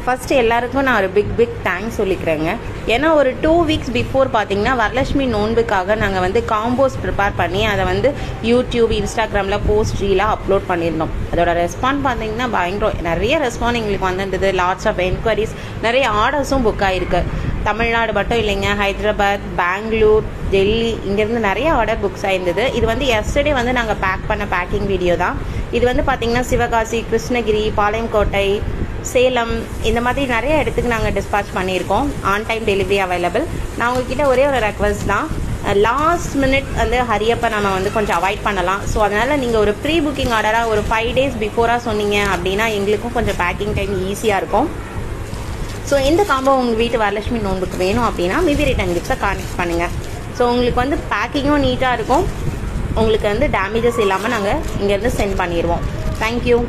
First எல்லாருக்கும் நான் ஒரு பிக் தேங்க்ஸ் சொல்லிக்கிறேங்க. ஏன்னா ஒரு 2 வீக்ஸ் பிஃபோர் பார்த்தீங்கன்னா வரலட்சுமி நோன்புக்காக நாங்கள் வந்து காம்போஸ் ப்ரிப்பேர் பண்ணி அதை வந்து யூடியூப், இன்ஸ்டாகிராமில் போஸ்ட் ரீலாக அப்லோட் பண்ணியிருந்தோம். அதோட ரெஸ்பான்ஸ் பார்த்தீங்கன்னா பயங்கரம், நிறைய ரெஸ்பான்ஸ் எங்களுக்கு வந்துருந்தது. லாட்ஸ் ஆஃப் என்கொயரிஸ், நிறைய ஆர்டர்ஸும் புக் ஆகிருக்கு. தமிழ்நாடு மட்டும் இல்லைங்க, ஹைதராபாத், பெங்களூர், டெல்லி, இங்கேருந்து நிறைய ஆர்டர் புக்ஸ் ஆயிருந்தது. இது வந்து எஸ்டர்டே வந்து நாங்கள் பேக்கிங் வீடியோ தான். இது வந்து பார்த்திங்கன்னா சிவகாசி, கிருஷ்ணகிரி, பாளையங்கோட்டை, சேலம், இந்த மாதிரி நிறைய இடத்துக்கு நாங்கள் டிஸ்பாச் பண்ணியிருக்கோம். On time delivery available. நான் உங்ககிட்ட ஒரே ஒரு ரெக்வஸ்ட் தான், லாஸ்ட் மினிட் வந்து ஹரியப்பை நம்ம வந்து கொஞ்சம் அவாய்ட் பண்ணலாம். ஸோ அதனால் நீங்கள் ஒரு ப்ரீ புக்கிங் ஆர்டராக ஒரு 5 days பிஃபோராக சொன்னீங்க அப்படின்னா எங்களுக்கும் கொஞ்சம் பேக்கிங் டைம் ஈஸியாக இருக்கும். ஸோ இந்த காம்போ உங்கள் வீட்டு வரலட்சுமி நோன்புக்கு வேணும் அப்படின்னா மிவி ரிட்டன் கிஃப்ட்ஸை கான்டெக்ட் பண்ணுங்கள். ஸோ உங்களுக்கு வந்து பேக்கிங்கும் நீட்டாக இருக்கும், உங்களுக்கு வந்து டேமேஜஸ் இல்லாமல் நாங்கள் இங்கேருந்து சென்ட் பண்ணிடுவோம். தேங்க்யூ.